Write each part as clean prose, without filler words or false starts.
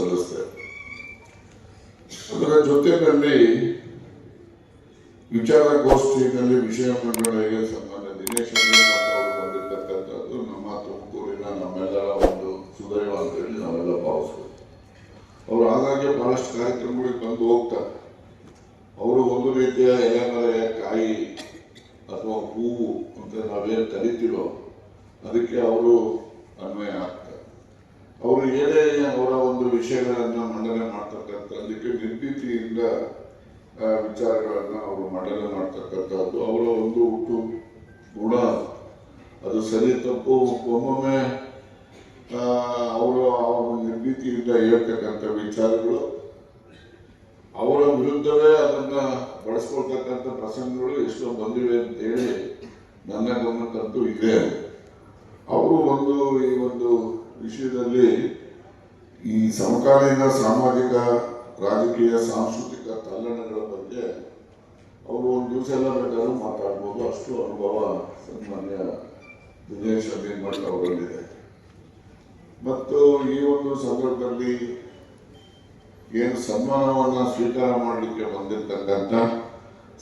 ಸಲ್ಲಿಸ್ತೇವೆ. ಅದರ ಜೊತೆಯಲ್ಲಿ ವಿಚಾರಗೋಷ್ಠಿಯಲ್ಲಿ ವಿಷಯ ಮಂಡಳಿಗೆ ಸನ್ಮಾನ್ಯ ದಿನೇಶ್ ಅವರು ಬಂದಿರ್ತಕ್ಕಂಥದ್ದು ನಮ್ಮ ತುಮಕೂರಿನ ನಮ್ಮೆಲ್ಲರ ಒಂದು ಸುದೈವ ಅಂತ ಹೇಳಿ ನಾವೆಲ್ಲ ಭಾವಿಸ್ತೀವಿ. ಅವರು ಆಗಾಗ್ಗೆ ಬಹಳಷ್ಟು ಕಾರ್ಯಕ್ರಮಗಳಿಗೆ ಬಂದು ಹೋಗ್ತಾರೆ. ಅವರು ಒಂದು ರೀತಿಯ ಎಲೆಮರೆಯ ಕಾಯಿ ಅಥವಾ ಹೂವು ಅಂತ ನಾವೇನು ಕರಿತೀವೋ ಅದಕ್ಕೆ ಅವರು ಅನ್ವಯ ಆಗ್ತಾರೆ. ಅವರು ಏನೇ ಅವರ ಒಂದು ವಿಷಯಗಳನ್ನು ಮಂಡನೆ ಮಾಡ್ತಕ್ಕಂಥದ್ದಕ್ಕೆ ನಿರ್ಭೀತಿಯಿಂದ ವಿಚಾರಗಳನ್ನು ಅವರು ಮಂಡನೆ ಮಾಡ್ತಕ್ಕಂಥದ್ದು ಅವರ ಒಂದು ಹುಟ್ಟು ಗುಣ. ಅದು ಸರಿ ತಪ್ಪು ಒಮ್ಮೊಮ್ಮೆ ಅವರು ನಿರ್ಭೀತಿಯಿಂದ ಹೇಳ್ತಕ್ಕಂಥ ವಿಚಾರಗಳು ಅವರ ವಿರುದ್ಧವೇ ಅದನ್ನ ಬಳಸ್ಕೊಳ್ತಕ್ಕಂಥ ಪ್ರಸಂಗಗಳು ಎಷ್ಟೋ ಬಂದಿವೆ ಅಂತ ಹೇಳಿ ನನ್ನ ಗಮನಕ್ಕಂತೂ ಇದೆ. ಅವರು ಈ ಒಂದು ವಿಷಯದಲ್ಲಿ ಈ ಸಮಕಾಲೀನ ಸಾಮಾಜಿಕ ರಾಜಕೀಯ ಸಾಂಸ್ಕೃತಿಕ ತಲ್ಲಣಗಳ ಬಗ್ಗೆ ಅವರು ಒಂದು ದಿವಸ ಎಲ್ಲ ಬೇಕಾದ್ರೂ ಮಾತಾಡ್ಬೋದು. ಅಷ್ಟು ಅನುಭವ ಸನ್ಮಾನ್ಯ ದಿನೇಶ್ ಅಭಿಮಠ್ ಅವರಲ್ಲಿದೆ. ಮತ್ತು ಈ ಒಂದು ಸಂದರ್ಭದಲ್ಲಿ ಏನು ಸನ್ಮಾನವನ್ನ ಸ್ವೀಕಾರ ಮಾಡಲಿಕ್ಕೆ ಬಂದಿರತಕ್ಕಂಥ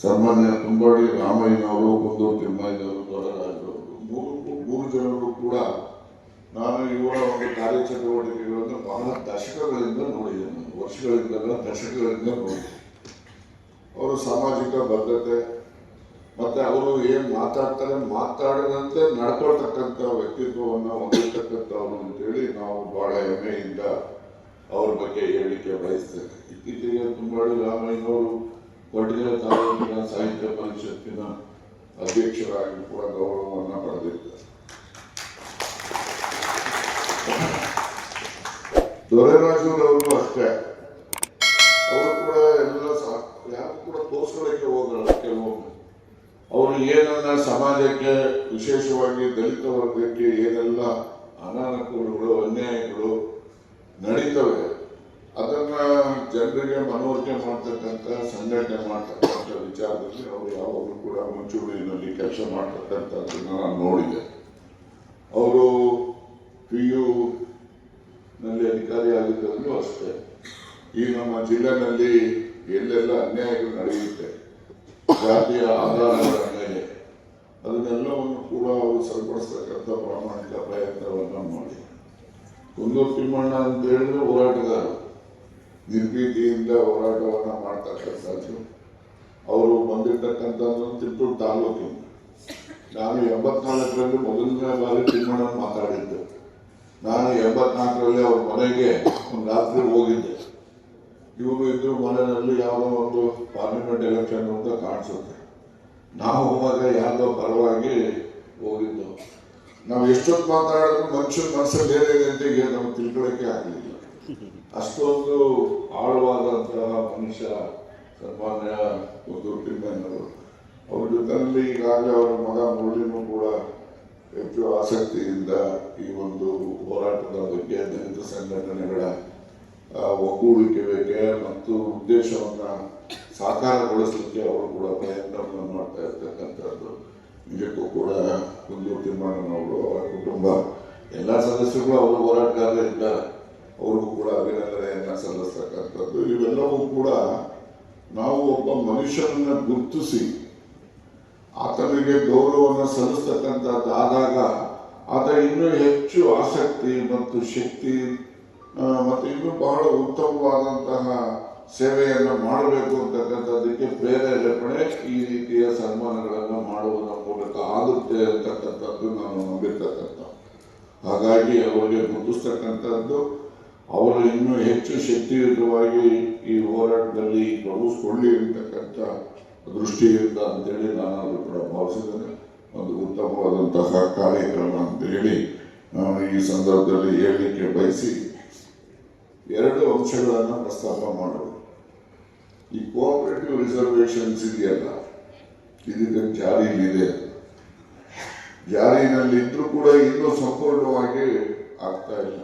ಸನ್ಮಾನ್ಯ ತುಂಬಾಡಿ ರಾಮಯ್ಯನವರು, ಕುಂದೂರು ತಿಮ್ಮಯ್ಯನವರು, ದೊಡ್ಡರಾಜರು ಮೂರು ಜನರು ಕೂಡ ನಾನು ಇವರ ಒಂದು ಕಾರ್ಯಚಟುವಟಿಕೆಗಳನ್ನು ಬಹಳ ದಶಕಗಳಿಂದ ನೋಡಿದ್ದೇನೆ. ವರ್ಷಗಳಿಂದಲ್ಲ, ದಶಕಗಳಿಂದ ನೋಡಿದ್ದೇನೆ. ಅವರು ಸಾಮಾಜಿಕ ಬದ್ಧತೆ ಮತ್ತೆ ಅವರು ಏನು ಮಾತಾಡ್ತಾರೆ ಮಾತಾಡದಂತೆ ನಡ್ಕೊಳ್ತಕ್ಕಂಥ ವ್ಯಕ್ತಿತ್ವವನ್ನು ಹೊಂದಿರ್ತಕ್ಕಂಥವ್ರು ಅಂತೇಳಿ ನಾವು ಬಹಳ ಹೆಮ್ಮೆಯಿಂದ ಅವ್ರ ಬಗ್ಗೆ ಹೇಳಲಿಕ್ಕೆ ಬಯಸ್ತೇನೆ. ಇತ್ತೀಚೆಗೆ ತುಂಬಾಡಿ ರಾಮಯ್ಯನವರು ಕೊಟ್ಟಿಗೆ ತಾಲೂಕಿನ ಸಾಹಿತ್ಯ ಪರಿಷತ್ತಿನ ಅಧ್ಯಕ್ಷರಾಗಿ ಕೂಡ ಗೌರವವನ್ನು ಪಡೆದಿದ್ದಾರೆ. ದೊರೆರಾಜುರವರು ಅಷ್ಟೇ, ಅವರು ಕೂಡ ಎಲ್ಲ ಯಾರು ಕೂಡ ತೋರ್ಸ್ಕೊಳ್ಳಕ್ಕೆ ಹೋಗಲ್ಲ. ಕೆಲವೊಮ್ಮೆ ಅವರು ಏನನ್ನ ಸಮಾಜಕ್ಕೆ ವಿಶೇಷವಾಗಿ ದಲಿತ ವರ್ಗಕ್ಕೆ ಏನೆಲ್ಲ ಅನಾನುಕೂಲಗಳು ಅನ್ಯಾಯಗಳು ನಡೀತವೆ ಅದನ್ನ ಜನರಿಗೆ ಮನವರಿಕೆ ಮಾಡ್ತಕ್ಕಂಥ ಸಂಘಟನೆ ಮಾಡ್ತಕ್ಕಂಥ ವಿಚಾರದಲ್ಲಿ ಅವರು ಯಾವಾಗಲೂ ಕೂಡ ಮುಂಚೂಣಿಯಲ್ಲಿ ಕೆಲಸ ಮಾಡ್ತಕ್ಕಂಥದ್ದನ್ನ ನಾನು ನೋಡಿದೆ. ಅವರು PU ನಲ್ಲಿ ಅಧಿಕಾರಿಯಾಗಿದ್ದಲ್ಲೂ ಅಷ್ಟೇ, ಈ ನಮ್ಮ ಜಿಲ್ಲೆನಲ್ಲಿ ಎಲ್ಲೆಲ್ಲ ಅನ್ಯಾಯಗಳು ನಡೆಯುತ್ತೆ ಜಾತಿಯ ಆಧಾರಗಳ ಮೇಲೆ ಅದನ್ನೆಲ್ಲವನ್ನು ಕೂಡ ಅವರು ಸರಿಪಡಿಸ್ತಕ್ಕಂಥ ಪ್ರಾಮಾಣಿಕ ಪ್ರಯತ್ನವನ್ನು ಮಾಡಿ. ಕುಂದೂರು ತಿಮ್ಮಣ್ಣ ಅಂತ ಹೇಳಿದ್ರೆ ಹೋರಾಟಗಾರ, ನಿರ್ಭೀತಿಯಿಂದ ಹೋರಾಟವನ್ನು ಮಾಡ್ತಕ್ಕಂಥದ್ದು. ಅವರು ಬಂದಿರ್ತಕ್ಕಂಥದ್ದು ತಿಪ್ಪೂರು ತಾಲೂಕಿನ. ನಾನು 84ರಲ್ಲಿ ಮೊದಲನೇ ಬಾರಿ ತಿಮ್ಮಣ್ಣ ಮಾತಾಡಿದ್ದೆ. ನಾನು 84ರಲ್ಲಿ ಅವ್ರ ಮನೆಗೆ ಒಂದು ರಾತ್ರಿ ಹೋಗಿದ್ದೆ. ಇವರು ಇದ್ರು ಮನೆಯಲ್ಲಿ ಯಾವುದೋ ಒಂದು ಪಾರ್ಲಿಮೆಂಟ್ ಎಲೆಕ್ಷನ್ ಅಂತ ಕಾಣಿಸುತ್ತೆ. ನಾವು ಹೋಗುವಾಗ ಯಾವುದೋ ಪರವಾಗಿ ಹೋಗಿದ್ದು. ನಾವು ಎಷ್ಟೊತ್ತು ಮಾತಾಡಿದ್ರು ಮನುಷ್ಯನ ಮನಸ್ಸಲ್ಲಿ ಏನಿದೆ ಅಂತ ಈಗ ನಮ್ಗೆ ತಿಳ್ಕೊಳ್ಳೋಕೆ ಆಗಲಿಲ್ಲ. ಅಷ್ಟೊಂದು ಆಳವಾದಂತಹ ಮನುಷ್ಯ ಸನ್ಮಾನ್ಯ ಕುಂದೂರು ತಿಮ್ಮಯ್ಯನವರು. ಅವ್ರ ಜೊತೆಯಲ್ಲಿ ಈಗಾಗಲೇ ಅವರ ಮಗ ಮುರಳಿನೂ ಕೂಡ ಹೆಚ್ಚು ಆಸಕ್ತಿಯಿಂದ ಈ ಒಂದು ಹೋರಾಟದ ಬಗ್ಗೆ ದಲಿತ ಸಂಘಟನೆಗಳ ಒಗ್ಗೂಡಿಕೆ ಮತ್ತು ಉದ್ದೇಶವನ್ನ ಸಾಕಾರಗೊಳಿಸಲಿಕ್ಕೆ ಅವರು ಕೂಡ ಪ್ರಯತ್ನವನ್ನು ಮಾಡ್ತಾ ಇರ್ತಕ್ಕಂಥದ್ದು. ನಿಜಕ್ಕೂ ಕೂಡ ಕುಂದೂರು ತಿಮ್ಮಣ್ಣನವರು, ಅವರ ಕುಟುಂಬ ಎಲ್ಲ ಸದಸ್ಯರು ಅವರು ಹೋರಾಟಗಾರರೇ ಇದ್ದಾರೆ. ಅವ್ರಿಗೂ ಕೂಡ ಅಭಿನಂದನೆಯನ್ನ ಸಲ್ಲಿಸ್ತಕ್ಕಂಥದ್ದು. ಇವೆಲ್ಲವೂ ಕೂಡ ನಾವು ಒಬ್ಬ ಮನುಷ್ಯನನ್ನ ಗುರುತಿಸಿ ಆತನಿಗೆ ಗೌರವವನ್ನು ಸಲ್ಲಿಸ್ತಕ್ಕಂಥದ್ದು ಆದಾಗ ಆತ ಇನ್ನೂ ಹೆಚ್ಚು ಆಸಕ್ತಿ ಮತ್ತು ಶಕ್ತಿ ಮತ್ತು ಇನ್ನೂ ಬಹಳ ಉತ್ತಮವಾದಂತಹ ಸೇವೆಯನ್ನು ಮಾಡಬೇಕು ಅಂತಕ್ಕಂಥದ್ದಕ್ಕೆ ಪ್ರೇರೇಪಣೆ ಈ ರೀತಿಯ ಸನ್ಮಾನಗಳನ್ನು ಮಾಡುವುದರ ಮೂಲಕ ಆಗುತ್ತೆ ಅಂತಕ್ಕಂಥದ್ದು ನಾನು ನಂಬಿರ್ತಕ್ಕಂಥ. ಹಾಗಾಗಿ ಅವರಿಗೆ ಗುರುತಿಸ್ತಕ್ಕಂಥದ್ದು, ಅವರು ಇನ್ನೂ ಹೆಚ್ಚು ಶಕ್ತಿಯುತವಾಗಿ ಈ ಹೋರಾಟದಲ್ಲಿ ತೊಡಗಿಸ್ಕೊಳ್ಳಿ ಅಂತಕ್ಕಂಥ ದೃಷ್ಟಿಯಿಂದ ಅಂತೇಳಿ ನಾನು ಕೂಡ ಭಾವಿಸಿದ್ದೇನೆ. ಒಂದು ಉತ್ತಮವಾದಂತಹ ಕಾರ್ಯಕ್ರಮ ಅಂತೇಳಿ ನಾನು ಈ ಸಂದರ್ಭದಲ್ಲಿ ಹೇಳಲಿಕ್ಕೆ ಬಯಸಿ 2 ಅಂಶಗಳನ್ನು ಪ್ರಸ್ತಾಪ ಮಾಡೋದು. ಈ ಕೋಆಪರೇಟಿವ್ ರಿಸರ್ವೇಷನ್ಸ್ ಇದೆಯಲ್ಲ, ಇದೀಗ ಜಾರಿಯಲ್ಲಿದೆ. ಜಾರಿನಲ್ಲಿದ್ರೂ ಕೂಡ ಇನ್ನೂ ಸಂಪೂರ್ಣವಾಗಿ ಆಗ್ತಾ ಇಲ್ಲ.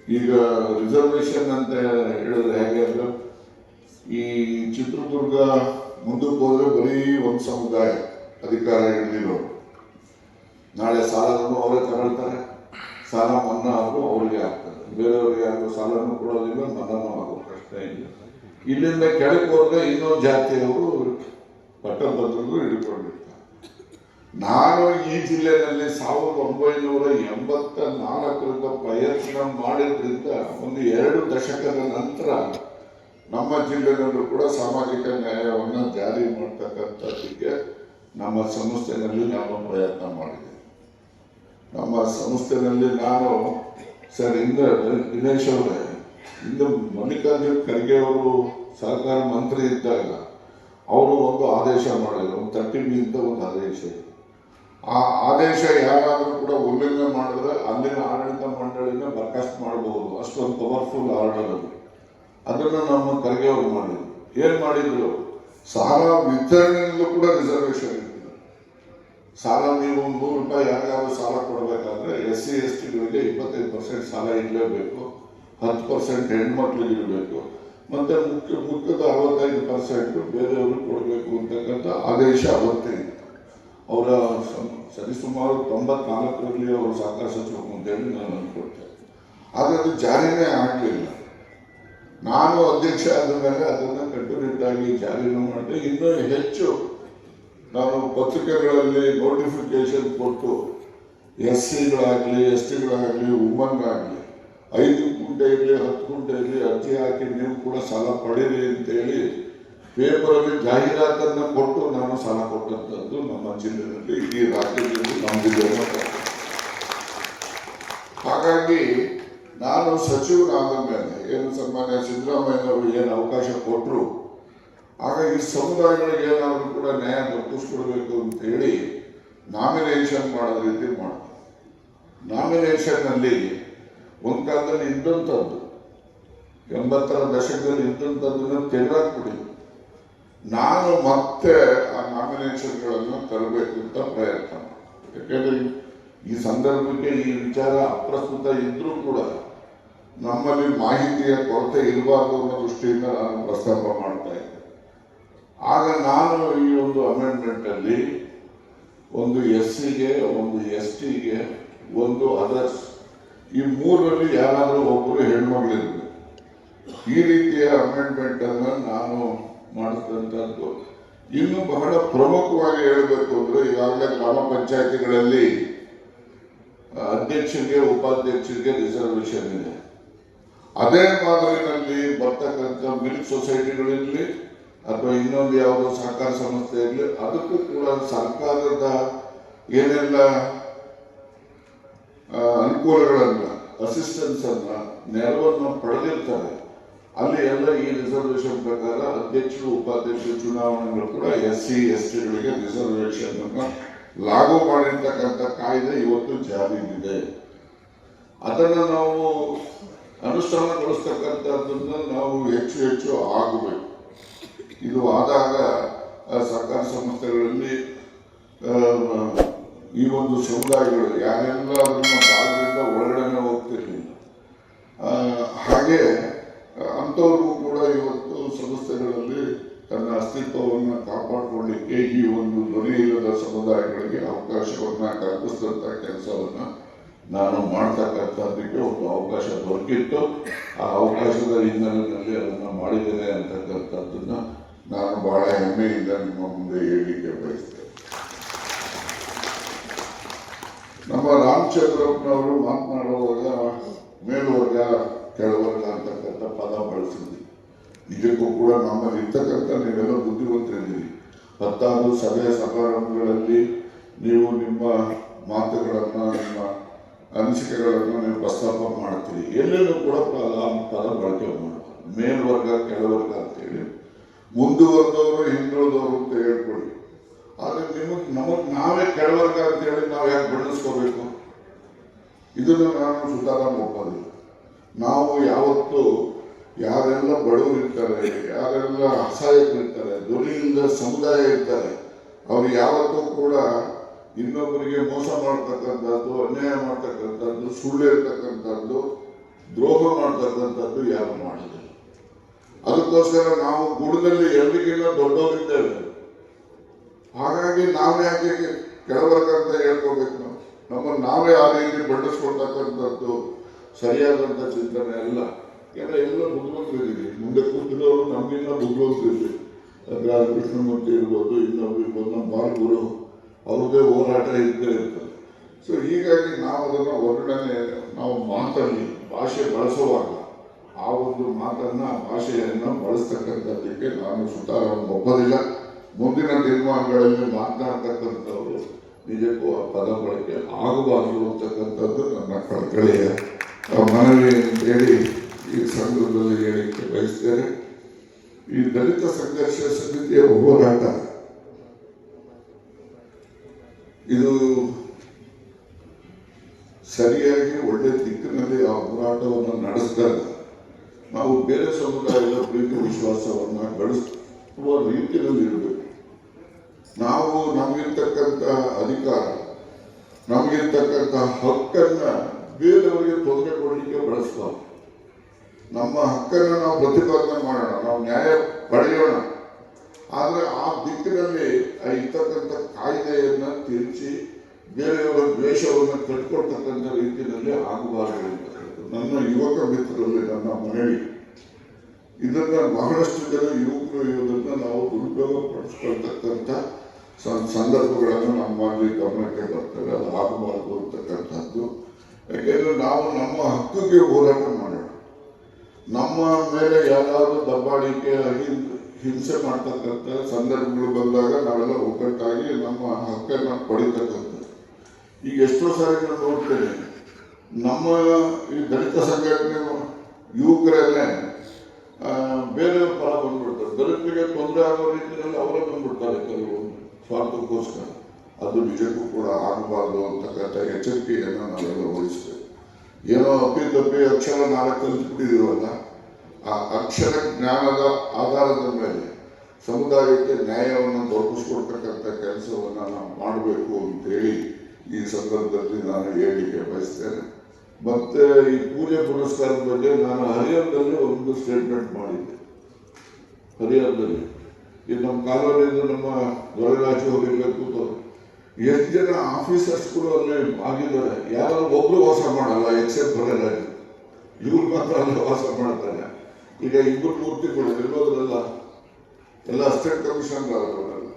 ಈಗ ರಿಸರ್ವೇಷನ್ ಅಂತ ಹೇಳಿದ್ರೆ ಹೇಗೆ ಅಂದ್ರೆ, ಈ ಚಿತ್ರದುರ್ಗ ಮುಂದಕ್ಕೆ ಹೋದ್ರೆ ಬರೀ ಒಂದು ಸಮುದಾಯ ಅಧಿಕಾರ ಹಿಡಿದಿರೋರು. ನಾಳೆ ಸಾಲವನ್ನು ಅವರೇ ತಗೊಳ್ತಾರೆ, ಸಾಲ ಮನ್ನಾ ಆಗೋ ಅವರಿಗೆ ಆಗ್ತದೆ, ಬೇರೆಯವ್ರಿಗೆ ಯಾರಿಗೂ ಸಾಲನೂ ಕೊಡೋದಿಲ್ಲ, ಮನ್ನಾನೂ ಆಗೋ ಪ್ರಶ್ನೆ ಇಲ್ಲ. ಇಲ್ಲಿಂದ ಕೆಳಗೆ ಹೋದ್ರೆ ಇನ್ನೊಂದು ಜಾತಿಯವರು ಪಟ್ಟಭದ್ರಗೂ ಹಿಡ್ಕೊಂಡಿರ್ತಾರೆ. ನಾನು ಈ ಜಿಲ್ಲೆಯಲ್ಲಿ 1984ರಿಂದ ಪ್ರಯತ್ನ ಮಾಡಿದ್ರಿಂದ ಒಂದು 2 ದಶಕದ ನಂತರ ನಮ್ಮ ಜಿಲ್ಲೆಯಲ್ಲೂ ಕೂಡ ಸಾಮಾಜಿಕ ನ್ಯಾಯವನ್ನು ಜಾರಿ ಮಾಡ್ತಕ್ಕಂಥದ್ದಕ್ಕೆ ನಮ್ಮ ಸಂಸ್ಥೆಯಲ್ಲಿ ನಾನು ಪ್ರಯತ್ನ ಮಾಡಿದೆ. ನಮ್ಮ ಸಂಸ್ಥೆಯಲ್ಲಿ ನಾನು ಸರ್ ದಿನೇಶ್ ಅವರೇ, ಇಂದು ಮಲ್ಲಿಕಾರ್ಜುನ್ ಖರ್ಗೆ ಅವರು ಸಹಕಾರ ಮಂತ್ರಿ ಇದ್ದಾಗ ಅವರು ಒಂದು ಆದೇಶ ಮಾಡಿದ್ರು, ಒಂದು 30B ಅಂತ ಒಂದು ಆದೇಶ. ಆ ಆದೇಶ ಯಾರಾದರೂ ಕೂಡ ಉಲ್ಲಂಘನೆ ಮಾಡಿದ್ರೆ ಅಲ್ಲಿನ ಆಡಳಿತ ಮಂಡಳಿನ ಬರ್ಖಾಸ್ತು ಮಾಡಬಹುದು, ಅಷ್ಟೊಂದು ಪವರ್ಫುಲ್ ಆರ್ಡರ್ ಅದು. ಅದನ್ನು ನಮ್ಮ ಖರ್ಗೆ ಅವರು ಮಾಡಿದ್ರು. ಏನು ಮಾಡಿದ್ರು? ಸಾಲ ವಿತರಣೆಯಲ್ಲೂ ಕೂಡ ರಿಸರ್ವೇಷನ್ ಇರ್ತದೆ. ಸಾಲ ನೀವು ₹100 ಯಾರಿಗಾದ್ರೂ ಸಾಲ ಕೊಡಬೇಕಾದ್ರೆ SC STಗಳಿಗೆ 25% ಸಾಲ ಇರಲೇಬೇಕು, 10% ಹೆಣ್ಮಕ್ಳಿಗೆ ಇರಬೇಕು, ಮತ್ತೆ ಮುಖ್ಯದ 65% ಬೇರೆಯವರು ಕೊಡಬೇಕು ಅಂತಕ್ಕಂಥ ಆದೇಶ ಅವತ್ತೇ ಇತ್ತು. ಅವರ ಸರಿಸುಮಾರು 94ರಲ್ಲಿ ಅವರು ಸಹಕಾರ ಸಚಿವರು ಅಂತೇಳಿ ನಾನು ಅನ್ಕೊಳ್ತೇನೆ. ಆದರೆ ಅದು ಜಾರಿನೇ ಆಗಲಿಲ್ಲ. ನಾನು ಅಧ್ಯಕ್ಷ ಆದ ಮೇಲೆ ಅದನ್ನು ಕಟ್ಟುನಿಟ್ಟಾಗಿ ಜಾರಿನೂ ಮಾಡಿದೆ. ಇನ್ನೂ ಹೆಚ್ಚು ನಾನು ಪತ್ರಿಕೆಗಳಲ್ಲಿ ನೋಟಿಫಿಕೇಶನ್ ಕೊಟ್ಟು SCಗಳಾಗಲಿ STಗಳಾಗಲಿ ವುಮನ್ಗಾಗಲಿ 5 ಗುಂಟೆ ಇರಲಿ 10 ಗುಂಟೆ ಇರಲಿ ಅರ್ಜಿ ಹಾಕಿ ನೀವು ಕೂಡ ಸಾಲ ಪಡೀರಿ ಅಂತೇಳಿ ಪೇಪರಲ್ಲಿ ಜಾಹೀರಾತನ್ನು ಕೊಟ್ಟು ನಾನು ಸಾಲ ಕೊಟ್ಟಂಥದ್ದು ನಮ್ಮ ಜಿಲ್ಲೆಯಲ್ಲಿ, ಇಡೀ ರಾಜ್ಯದಲ್ಲಿ ನಮ್ಮ ಜಿಲ್ಲೆಯಲ್ಲಿ. ಹಾಗಾಗಿ ನಾನು ಸಚಿವರಾದ ಮೇಲೆ ಏನು ಸನ್ಮಾನ್ಯ ಸಿದ್ದರಾಮಯ್ಯನವರು ಏನು ಅವಕಾಶ ಕೊಟ್ಟರು, ಹಾಗಾಗಿ ಸಮುದಾಯಗಳಿಗೆ ಏನಾದರೂ ಕೂಡ ನ್ಯಾಯ ದೊರಕಿಸ್ಕೊಡ್ಬೇಕು ಅಂತೇಳಿ ನಾಮಿನೇಷನ್ ಮಾಡೋ ರೀತಿ ಮಾಡಿದೆ. ನಾಮಿನೇಷನ್ನಲ್ಲಿ ಒಂದು ಕಾಲದಲ್ಲಿ ಇದ್ದಂಥದ್ದು 80ರ ದಶಕದಲ್ಲಿ ಇದ್ದಂಥದ್ದನ್ನು ತೆಗೆದಾಕ್ಬಿಡಿ. ನಾನು ಮತ್ತೆ ಆ ನಾಮಿನೇಷನ್ಗಳನ್ನು ತರಬೇಕು ಅಂತ ಪ್ರಯತ್ನ ಮಾಡಿದೆ. ಯಾಕೆಂದರೆ ಈ ಸಂದರ್ಭಕ್ಕೆ ಈ ವಿಚಾರ ಅಪ್ರಸ್ತುತ ಇದ್ರೂ ಕೂಡ ನಮ್ಮಲ್ಲಿ ಮಾಹಿತಿಯ ಕೊರತೆ ಇರಬಾರ್ದು ಅನ್ನೋ ದೃಷ್ಟಿಯಿಂದ ನಾನು ಪ್ರಸ್ತಾಪ ಮಾಡ್ತಾ ಇದ್ದೆ. ಆಗ ನಾನು ಈ ಒಂದು ಅಮೆಂಡ್ಮೆಂಟಲ್ಲಿ ಒಂದು SCಗೆ, ಒಂದು STಗೆ, ಒಂದು ಅದರ್ಸ್, ಈ 3ರಲ್ಲಿ ಯಾರಾದರೂ ಒಬ್ಬರು ಹೆಣ್ಮಗಳಿರ್ಬೇಕು, ಈ ರೀತಿಯ ಅಮೆಂಡ್ಮೆಂಟನ್ನು ನಾನು ಮಾಡಿದಂಥದ್ದು. ಇನ್ನು ಬಹಳ ಪ್ರಮುಖವಾಗಿ ಹೇಳಬೇಕು ಅಂದರೆ, ಈಗಾಗಲೇ ಗ್ರಾಮ ಪಂಚಾಯತಿಗಳಲ್ಲಿ ಅಧ್ಯಕ್ಷರಿಗೆ ಉಪಾಧ್ಯಕ್ಷರಿಗೆ ರಿಸರ್ವೇಷನ್ ಇದೆ. ಅದೇ ಮಾದರಿನಲ್ಲಿ ಬರ್ತಕ್ಕಂಥ ಮಿಲ್ಕ್ ಸೊಸೈಟಿಗಳಿರಲಿ ಅಥವಾ ಇನ್ನೊಂದು ಯಾವುದೋ ಸಹಕಾರ ಸಂಸ್ಥೆ ಇರಲಿ, ಅದಕ್ಕೂ ಕೂಡ ಸರ್ಕಾರದ ಏನೆಲ್ಲ ಅನುಕೂಲಗಳನ್ನು, ಅಸಿಸ್ಟೆನ್ಸನ್ನು, ನೆರವನ್ನು ಪಡೆದಿರ್ತಾರೆ, ಅಲ್ಲಿ ಎಲ್ಲ ಈ ರಿಸರ್ವೇಷನ್ ಪ್ರಕಾರ ಅಧ್ಯಕ್ಷರು ಉಪಾಧ್ಯಕ್ಷರು ಚುನಾವಣೆಗಳು ಕೂಡ SC STಗಳಿಗೆ ರಿಸರ್ವೇಷನ್ ಅನ್ನು ಲಾಗು ಮಾಡಿರ್ತಕ್ಕಂಥ ಕಾಯ್ದೆ ಇವತ್ತು ಜಾರಿಯಲ್ಲಿದೆ. ಅದನ್ನು ನಾವು ಅನುಷ್ಠಾನಗೊಳಿಸ್ತಕ್ಕಂಥದ್ದನ್ನು ನಾವು ಹೆಚ್ಚು ಆಗಬೇಕು. ಇದು ಆದಾಗ ಸರ್ಕಾರ ಸಂಸ್ಥೆಗಳಲ್ಲಿ ಈ ಒಂದು ಸಮುದಾಯಗಳು ಯಾರೆಲ್ಲ ಅದನ್ನು ಭಾಗದಿಂದ ಒಳಗಡೆ ಹೋಗ್ತಿರ್ಲಿಲ್ಲ, ಹಾಗೆ ಅಂಥವ್ರಿಗೂ ಕೂಡ ಇವತ್ತು ಸಂಸ್ಥೆಗಳಲ್ಲಿ ತನ್ನ ಅಸ್ತಿತ್ವವನ್ನು ಕಾಪಾಡಿಕೊಳ್ಳಿಕ್ಕೆ ಈ ಒಂದು ಧ್ವನಿ ಇಲ್ಲದ ಸಮುದಾಯಗಳಿಗೆ ಅವಕಾಶವನ್ನು ಕಲ್ಪಿಸಿದಂಥ ಕೆಲಸವನ್ನು ನಾನು ಮಾಡ್ತಕ್ಕಂಥದ್ದಕ್ಕೆ ಒಂದು ಅವಕಾಶ ದೊರಕಿತ್ತು. ಆ ಅವಕಾಶದ ಹಿನ್ನೆಲೆಯಲ್ಲಿ ಅದನ್ನು ಮಾಡಿದ್ದೇನೆ ಅಂತಕ್ಕಂಥದ್ದನ್ನು ನಾನು ಬಹಳ ಹೆಮ್ಮೆಯಿಂದ ನಿಮ್ಮ ಮುಂದೆ ಹೇಳಲಿಕ್ಕೆ ಬಯಸ್ತೇನೆ. ನಮ್ಮ ರಾಮಚಂದ್ರಪ್ಪನವರು ಮಾತನಾಡುವಾಗ ಮೇಲ್ವರ್ಗ ಕೆಳವರ್ಗ ಅಂತಕ್ಕಂಥ ಪದ ಬಳಸಿದ್ವಿ. ಇದಕ್ಕೂ ಕೂಡ ನಮ್ಮಲ್ಲಿ ಇರ್ತಕ್ಕಂಥ ನೀವೆಲ್ಲ ಬುದ್ಧಿವಂತರಿದ್ದೀರಿ. 10 ಸಭೆ ಸಮಾರಂಭಗಳಲ್ಲಿ ನೀವು ನಿಮ್ಮ ಮಾತುಗಳನ್ನು, ನಿಮ್ಮ ಅನಿಸಿಕೆಗಳನ್ನು ನೀವು ಪ್ರಸ್ತಾಪ ಮಾಡ್ತೀರಿ. ಎಲ್ಲೆಲ್ಲೂ ಕೂಡ ಪದ ಬಳಕೆ ಮಾಡಿ ಮೇಲ್ವರ್ಗ ಕೆಳವರ್ಗ ಅಂತೇಳಿ, ಮುಂದುವರೆದವರು ಹಿಂದುಳಿದವರು ಅಂತ ಹೇಳ್ಕೊಳ್ಳಿ. ಆದರೆ ನಾವೇ ಕೆಳವರ್ಗ ಅಂತೇಳಿ ನಾವು ಯಾಕೆ ಬಣ್ಣಿಸ್ಕೋಬೇಕು? ಇದನ್ನು ನಾನು ಸುಧಾರಣೆ ಒಪ್ಪೋದಿಲ್ಲ. ನಾವು ಯಾವತ್ತು ಯಾರೆಲ್ಲ ಬಡವರು ಇರ್ತಾರೆ, ಯಾರೆಲ್ಲ ಅಸಹಾಯಕರಿರ್ತಾರೆ, ಧ್ವನಿಯಿಂದ ಸಮುದಾಯ ಇರ್ತಾರೆ, ಅವ್ರು ಯಾವತ್ತೂ ಕೂಡ ಇನ್ನೊಬ್ಬರಿಗೆ ಮೋಸ ಮಾಡ್ತಕ್ಕಂಥದ್ದು, ಅನ್ಯಾಯ ಮಾಡ್ತಕ್ಕಂಥದ್ದು, ಸುಳ್ಳು ಇರ್ತಕ್ಕಂಥದ್ದು, ದ್ರೋಹ ಮಾಡ್ತಕ್ಕಂಥದ್ದು ಯಾರು ಮಾಡಿಲ್ಲ. ಅದಕ್ಕೋಸ್ಕರ ನಾವು ಗುಡದಲ್ಲಿ ಎಲ್ರಿಗಿನ್ನ ದೊಡ್ಡವರಿದ್ದೇವೆ. ಹಾಗಾಗಿ ನಾವು ಯಾಕೆ ಕೆಳವರ್ಗ ಅಂತ ಹೇಳ್ಕೋಬೇಕು? ನಾವು ನಮ್ಮನ್ನು ನಾವೇ ಆ ರೀತಿ ಬೆಳೆಸ್ಕೊಳ್ತಕ್ಕಂಥದ್ದು ಸರಿಯಾದಂಥ ಚಿಂತನೆ ಅಲ್ಲ. ಯಾಕಂದರೆ ಎಲ್ಲ ಬುದ್ಧಿವಂತರಿದ್ದೀವಿ, ಮುಂದೆ ಕೂತಿರೋರು ನಮಗಿನ್ನ ಬುದ್ಧಿವಂತರಿದ್ದೀವಿ. ಕೃಷ್ಣಮೂರ್ತಿ ಇರ್ಬೋದು, ಇನ್ನೊಬ್ರು ಇರ್ಬೋದು, ನಮ್ಮ ಬಾಲಗುರು ಅವ್ರದ್ದೇ ಹೋರಾಟ ಇದ್ದೇ ಇರ್ತದೆ. ಸೊ ಹೀಗಾಗಿ ನಾವು ಅದನ್ನು ವರ್ಣನೆ, ನಾವು ಮಾತಲ್ಲಿ ಭಾಷೆ ಬಳಸುವಾಗ ಆ ಒಂದು ಮಾತನ್ನು, ಭಾಷೆಯನ್ನು ಬಳಸ್ತಕ್ಕಂಥದ್ದಕ್ಕೆ ನಾನು ಸುತಾರಾಮ್ ಒಪ್ಪೋದಿಲ್ಲ. ಮುಂದಿನ ತೀರ್ಮಾನಗಳಲ್ಲಿ ಮಾತನಾಡ್ತಕ್ಕಂಥವ್ರು ನಿಜಕ್ಕೂ ಆ ಪದ ಬಳಕೆ ಆಗಬಾರದು ಅಂತಕ್ಕಂಥದ್ದು ನನ್ನ ಕಳಕಳಿಯ ಮನವಿ ಅಂತೇಳಿ ಈ ಸಂದರ್ಭದಲ್ಲಿ ಹೇಳಿಕ್ಕೆ ಬಯಸ್ತೇನೆ. ಈ ದಲಿತ ಸಂಘರ್ಷ ಸಮಿತಿಯ ಹೋರಾಟ ಇದು ಸರಿಯಾಗಿ ಒಳ್ಳೆ ದಿಕ್ಕಿನಲ್ಲಿ ಆ ಹೋರಾಟವನ್ನು ನಡೆಸಿದಾಗ ನಾವು ಬೇರೆ ಸಮುದಾಯದ ಪ್ರೀತಿ ವಿಶ್ವಾಸವನ್ನು ಗಳಿಸುವ ರೀತಿಯಲ್ಲಿ ಇರಬೇಕು. ನಾವು ನಮಗಿರ್ತಕ್ಕಂಥ ಅಧಿಕಾರ, ನಮಗಿರ್ತಕ್ಕಂಥ ಹಕ್ಕನ್ನು ಬೇರೆಯವರಿಗೆ ತೊಂದರೆ ಕೊಡಲಿಕ್ಕೆ ಬಳಸಬಾರ್ದು. ನಮ್ಮ ಹಕ್ಕನ್ನು ನಾವು ಪ್ರತಿಪಾದನೆ ಮಾಡೋಣ, ನಾವು ನ್ಯಾಯ ಪಡೆಯೋಣ. ಆದರೆ ಆ ದಿಕ್ಕಿನಲ್ಲಿ ಇರ್ತಕ್ಕಂಥ ಕಾಯ್ದೆಯನ್ನು ತಿರುಚಿ ಬೇರೆಯವರ ದ್ವೇಷವನ್ನು ಕಟ್ಕೊಳ್ತಕ್ಕಂಥ ರೀತಿಯಲ್ಲಿ ಆಗಬಾರದು ಅಂತಕ್ಕಂಥದ್ದು ನನ್ನ ಯುವಕ ಮಿತ್ರರಲ್ಲಿ ನನ್ನ ಮನವಿ. ಇದನ್ನು ಬಹಳಷ್ಟು ಜನ ಯುವಕರು ಇರೋದನ್ನು ನಾವು ದುರುಪಯೋಗ ಪಡಿಸ್ಕೊಳ್ತಕ್ಕಂಥ ಸಂದರ್ಭಗಳನ್ನು ನಮ್ಮಲ್ಲಿ ಗಮನಕ್ಕೆ ಬರ್ತವೆ. ಅದು ಆಗಬಾರದು ಅಂತಕ್ಕಂಥದ್ದು. ಯಾಕೆಂದರೆ ನಾವು ನಮ್ಮ ಹಕ್ಕಿಗೆ ಹೋರಾಟ ಮಾಡೋಣ. ನಮ್ಮ ಮೇಲೆ ಯಾರಾದರೂ ದಬ್ಬಾಳಿಕೆ ಹಿಂಸೆ ಮಾಡ್ತಕ್ಕಂಥ ಸಂದರ್ಭಗಳು ಬಂದಾಗ ನಾವೆಲ್ಲ ಒಗ್ಗಟ್ಟಾಗಿ ನಮ್ಮ ಹಕ್ಕನ್ನು ಪಡಿತಕ್ಕಂಥದ್ದು. ಈಗ ಎಷ್ಟೋ ಸಾರಿ ನಾನು ನೋಡ್ತೇನೆ, ನಮ್ಮ ಈ ದಲಿತ ಸಂಘಟನೆ ಯುವಕರಲ್ಲೇ ಬೇರೆಯವ್ರ ಪರ ಬಂದ್ಬಿಡ್ತಾರೆ. ದಲಿತರಿಗೆ ತೊಂದರೆ ಆಗೋ ರೀತಿಯಲ್ಲಿ ಅವರೇ ಬಂದ್ಬಿಡ್ತಾರೆ ಕೆಲವು ಸ್ವಾರ್ಥಕ್ಕೋಸ್ಕರ. ಅದು ನಿಜಕ್ಕೂ ಕೂಡ ಆಗಬಾರ್ದು ಅಂತಕ್ಕಂಥ ಎಚ್ಚರಿಕೆಯನ್ನು ನಾವೆಲ್ಲ ವಹಿಸ್ತೇವೆ. ಏನೋ ಅಪ್ಪಿತಪ್ಪಿ ಅಕ್ಷರ 4 ಕಲಿತ್ಬಿಟ್ಟಿದ್ದೀವಲ್ಲ, ಆ ಅಕ್ಷರ ಜ್ಞಾನದ ಆಧಾರದ ಮೇಲೆ ಸಮುದಾಯಕ್ಕೆ ನ್ಯಾಯವನ್ನು ದೊರಕಿಸ್ಕೊಡ್ತಕ್ಕಂಥ ಕೆಲಸವನ್ನು ನಾವು ಮಾಡಬೇಕು ಅಂತೇಳಿ ಈ ಸಂದರ್ಭದಲ್ಲಿ ನಾನು ಹೇಳಲಿಕ್ಕೆ ಬಯಸ್ತೇನೆ. ಮತ್ತು ಈ ಪೂಜೆ ಪುರಸ್ಕಾರದ ಬಗ್ಗೆ ನಾನು ಹರಿಹರದಲ್ಲಿ ಒಂದು ಸ್ಟೇಟ್ಮೆಂಟ್ ಮಾಡಿದ್ದೆ. ಹರಿಹರದಲ್ಲಿ ಇದು ನಮ್ಮ ಕಾಲೋನಿಯಿಂದ ನಮ್ಮ ದೊರೆರಾಜು ಹೋಗಿರ್ಬೇಕು, ಎಷ್ಟು ಜನ ಆಫೀಸರ್ಸ್ಗಳು ಅಲ್ಲಿ ಆಗಿದ್ದಾರೆ, ಯಾರು ಒಬ್ರು ವಾಸ ಮಾಡಲ್ಲ ಎಕ್ಸೆಪ್ಟ್ ದೊರೆರಾಜು. ಇವ್ರು ಮಾತ್ರ ಅಲ್ಲಿ ವಾಸ ಮಾಡ್ತಾರೆ. ಈಗ 2 ಮೂರ್ತಿಗಳು ಇರೋದ್ರಲ್ಲ, ಎಲ್ಲ ಅಸಿಸ್ಟೆಂಟ್ ಕಮಿಷನರ್ ಆದವರಲ್ಲ.